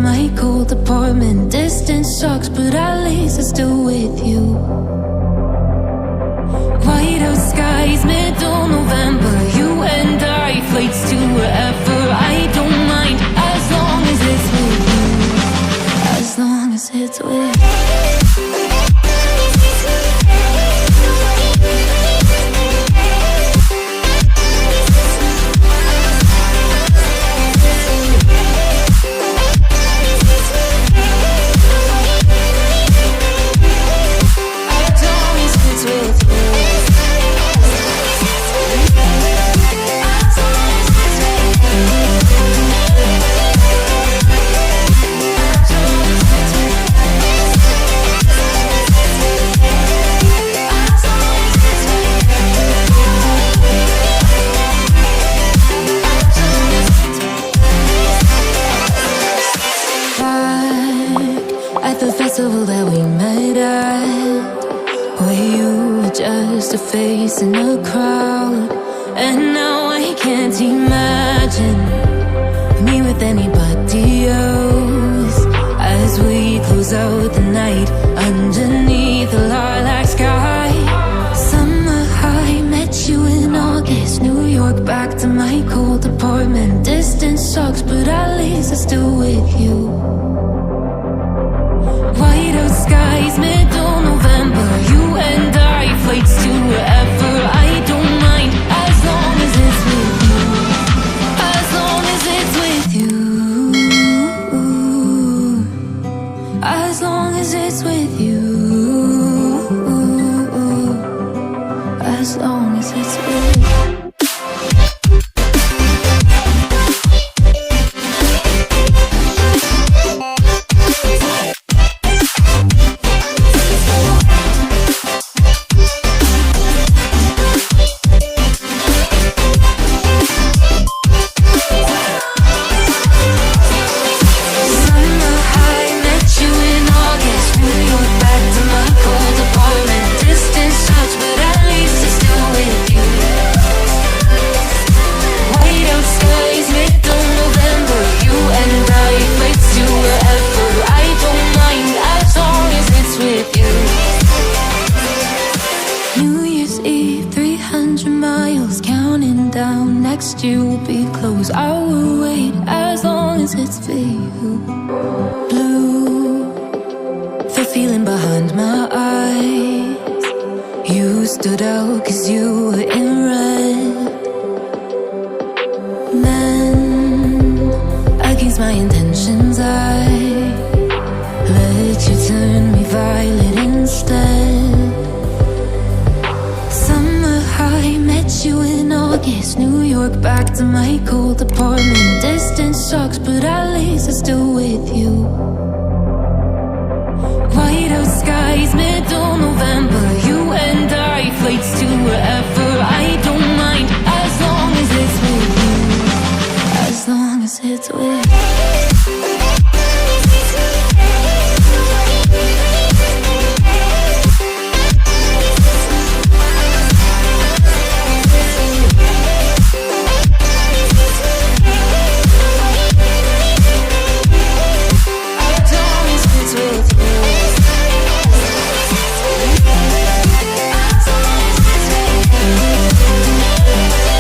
my cold apartment. Distance sucks, but at least I'm still with you. White out skies, middle November. You and I, flights to wherever. I don't mind, as long as it's with you. As long as it's with you. That we met at, where you were just a face in a crowd. And now I can't imagine me with anybody else. As we close out the night underneath the lilac sky. Summer high, met you in August. New York, back to my cold apartment. Distance sucks, but at least I'm still with you. White out skies, middle November. You and I, flights to wherever. I don't mind, as long as it's with you. As long as it's with you. As long as it's with you. As long as it's with you. White out skies.